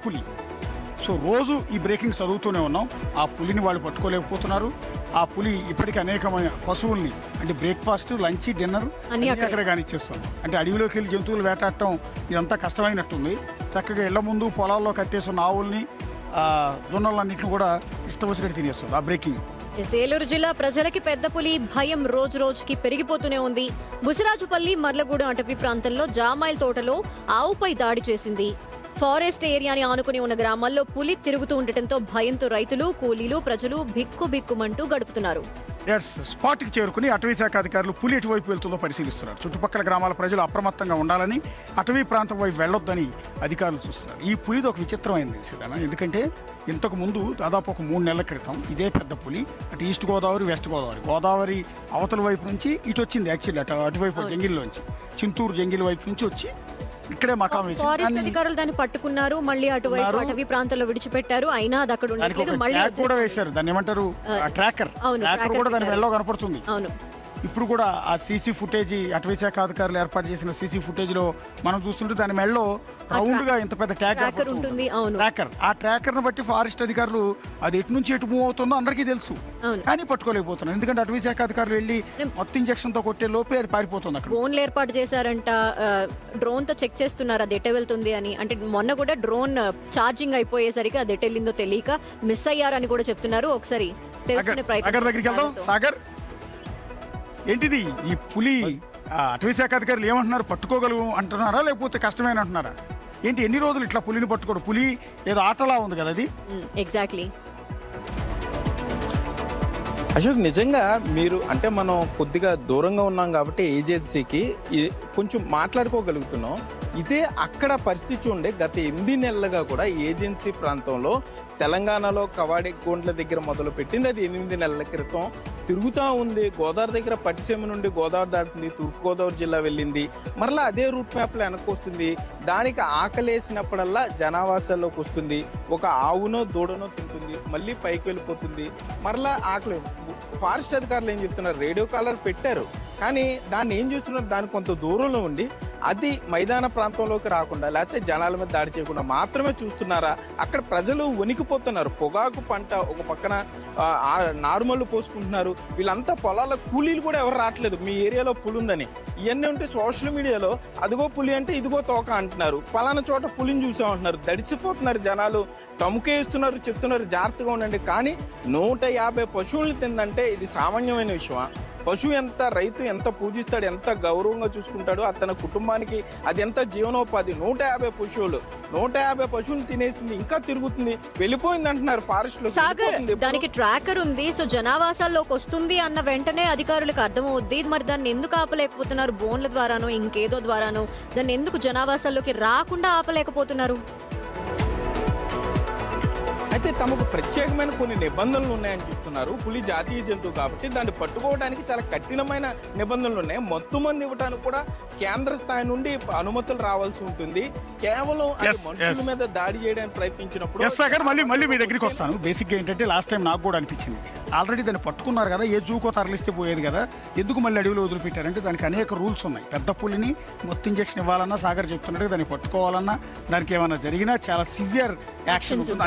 పులి. సో రోజు ఈ బ్రేకింగ్ చదువుతూనే ఉన్నాం. ఆ పులిని వాళ్ళు పట్టుకోలేకపోతున్నారు. ఆ పులి ఇప్పటికీ అనేకమైన పశువుల్ని అంటే బ్రేక్ఫాస్ట్, లంచ్, డిన్నర్ అన్నీ అక్కడే కానిచ్చేస్తుంది. అంటే అడవిలోకి వెళ్ళి జంతువులు వేటాడటం ఇదంతా కష్టమైనట్టుంది. చక్కగా ఇళ్ల ముందు పొలాల్లో కట్టేస్తున్న ఆవుల్ని, దున్నలన్నింటిని కూడా ఇష్టం వచ్చినట్టు తినేస్తుంది ఆ బ్రేకింగ్. ఏలూరు జిల్లా ప్రజలకి పెద్ద పులి భయం రోజు రోజుకి పెరిగిపోతూనే ఉంది. బుసిరాజుపల్లి, మర్లగూడెం అటవీ ప్రాంతంలో జామాయిల్ తోటలో ఆవుపై దాడి చేసింది. ఫారెస్ట్ ఏరియాని ఆనుకుని ఉన్న గ్రామాల్లో పులి తిరుగుతూ ఉండటంతో భయంతో రైతులు, కూలీలు, ప్రజలు బిక్కుబిక్కుమంటూ గడుపుతున్నారు. స్పాట్కి చేరుకుని అటవీ శాఖ అధికారులు పులి ఎటువైపు వెళ్తుందో పరిశీలిస్తున్నారు. చుట్టుపక్కల గ్రామాల ప్రజలు అప్రమత్తంగా ఉండాలని, అటవీ ప్రాంతం వైపు వెళ్ళొద్దని అధికారులు చూస్తున్నారు. ఈ పులిది ఒక విచిత్రమైంది సీదన. ఎందుకంటే ఇంతకు ముందు దాదాపు ఒక 3 నెలల క్రితం ఇదే పెద్ద పులి అటు ఈస్ట్ గోదావరి, వెస్ట్ గోదావరి అవతల వైపు నుంచి ఇటు వచ్చింది. యాక్చువల్లీ అటువైపు జంగిల్లోంచి, చింతూరు జంగిల్ వైపు నుంచి వచ్చి ఇక్కడే మకాం వేసి ఫారెస్ట్ అధికారులు దాన్ని పట్టుకున్నారు. మళ్ళీ అటువైపు అటవీ ప్రాంతంలో విడిచిపెట్టారు. అయినా అది అక్కడ ఉండట్లేదు. మళ్ళీ కూడా వేశారు. దాన్ని ఏమంటారు, ట్రాకర్ కూడా దాని మెల్లో కనపడుతుంది. అవును. ఇప్పుడు కూడా ఆ సీసీ ఫుటేజ్, అటవీ శాఖ అధికారులు ఏర్పాటు చేసిన సీసీ ఫుటేజ్ లో మనం చూస్తుంటే దాని మెల్లో రౌండ్ గా ఇంత పెద్ద ట్రాకర్ ఉంటుంది. ఆ ట్రాకర్ ను బట్టి ఫారెస్ట్ అధికారులు అది ఎటు నుంచి ఎటు మూవ్ అవుతుందో అందరికీ తెలుసు, కానీ పట్టుకోలేకపోతున్నారు. ఎందుకంటే అటవీ శాఖ అధికారులు వెళ్ళి మొత్తం ఇంజక్షన్ తో కొట్టే లోపే అది పారిపోతుంది. అక్కడ డ్రోన్లు ఏర్పాటు చేశారంట. డ్రోన్ తో చెక్ చేస్తున్నారు అది ఎట వెళ్తుంది అని. అంటే మొన్న కూడా డ్రోన్ ఛార్జింగ్ అయిపోయేసరికి అది ఎటు వెళ్ళిందో తెలియక మిస్ అయ్యారని కూడా చెప్తున్నారు. ఒకసారి తెలుసుకునే ప్రయత్నం దగ్గరికి వెళ్దాం. సాగర్, ఏంటిది ఈ పులి? అటవీ శాఖ అధికారులు ఏమంటున్నారు? పట్టుకోగలవు అంటున్నారా లేకపోతే కష్టమైన అంటున్నారా? ఏంటి ఎన్ని రోజులు ఇట్లా పులిని పట్టుకోడు? పులి ఏదో ఆటలా ఉంది కదా అది. ఎగ్జాక్ట్లీ అశోక్, నిజంగా మీరు అంటే మనం కొద్దిగా దూరంగా ఉన్నాం కాబట్టి ఏజెన్సీకి కొంచెం మాట్లాడుకోగలుగుతున్నాం. ఇదే అక్కడ పరిస్థితి ఉండే గత 8 నెలలుగా కూడా ఏజెన్సీ ప్రాంతంలో తెలంగాణలో కవాడి గోండ్ల దగ్గర మొదలు పెట్టింది. అది 8 నెలల క్రితం తిరుగుతూ ఉంది. గోదావరి దగ్గర పట్టిసీమ నుండి గోదావరి దాటుతుంది, తూర్పుగోదావరి జిల్లా వెళ్ళింది, మరలా అదే రూట్ మ్యాప్లో వెనక్కి వస్తుంది. దానికి ఆకలేసినప్పుడల్లా జనావాసాల్లోకి వస్తుంది. ఒక ఆవునో దూడనో తింటుంది, మళ్ళీ పైకి వెళ్ళిపోతుంది, మరలా ఆకలి. ఫారెస్ట్ అధికారులు ఏం చెప్తున్నారు, రేడియో కాలర్ పెట్టారు, కానీ దాన్ని ఏం చేస్తున్నారు, దాని కొంత దూరంలో ఉండి అది మైదాన ప్రాంతంలోకి రాకుండా లేకపోతే జనాల మీద దాడి చేయకుండా మాత్రమే చూస్తున్నారా? అక్కడ ప్రజలు వణికిపోతున్నారు. పొగాకు పంట ఒక పక్కన నార్మల్ పోసుకుంటున్నారు. వీళ్ళంతా పొలాల కూలీలు కూడా ఎవరు రావట్లేదు మీ ఏరియాలో పులి ఉందని. ఇవన్నీ ఉంటే సోషల్ మీడియాలో అదిగో పులి అంటే ఇదిగో తోక అంటున్నారు, పలానా చోట పులిని చూసామంటున్నారు. దడిచిపోతున్నారు జనాలు, తముకేస్తున్నారు, చెప్తున్నారు జాగ్రత్తగా ఉండండి. కానీ 150 పశువులు తిందంటే ఇది సామాన్యమైన విషయమా? పశువు ఎంత రైతు ఎంత పూజిస్తాడు, ఎంత గౌరవంగా చూసుకుంటాడు, అతని కుటుంబానికి అది ఎంత జీవనోపాధి. 150 పశువులు తినేసింది, ఇంకా తిరుగుతుంది, వెళ్ళిపోయింది అంటున్నారు ఫారెస్ట్ లో. దానికి ట్రాకర్ ఉంది. సో జనావాసాల్లోకి వస్తుంది అన్న వెంటనే అధికారులకు అర్థమవుద్ది. మరి దాన్ని ఎందుకు ఆపలేకపోతున్నారు? బోన్ల ద్వారానో ఇంకేదో ద్వారానో దాన్ని ఎందుకు జనావాసాల్లోకి రాకుండా ఆపలేకపోతున్నారు? అయితే తమకు ప్రత్యేకమైన కొన్ని నిబంధనలు ఉన్నాయని చెప్తున్నారు. పులి జాతీయ జంతువు కాబట్టి దాన్ని పట్టుకోవడానికి చాలా కఠినమైన నిబంధనలు ఉన్నాయి. మొత్తుమంది ఇవ్వడానికి కూడా కేంద్ర స్థాయి నుండి అనుమతులు రావాల్సి ఉంటుంది. కేవలం మనుషుల మీద దాడి చేయడానికి ప్రయత్నించినప్పుడు మళ్ళీ మీ దగ్గరికి వస్తాను. బేసిక్గా ఏంటంటే లాస్ట్ టైం నాకు కూడా అనిపించింది, ఆల్రెడీ దాన్ని పట్టుకున్నారు కదా, ఏ జూకో తరలిస్తే పోయేది కదా, ఎందుకు మళ్ళీ అడవిలో వదిలిపెట్టారంటే దానికి అనేక రూల్స్ ఉన్నాయి. పెద్ద పులిని మొత్తం ఇంజక్షన్ ఇవ్వాలన్నా, సాగర్ చెప్తున్నాడు దాన్ని పట్టుకోవాలన్నా, దానికి ఏమైనా జరిగినా చాలా సివియర్ యాక్షన్ ఉంటుంది.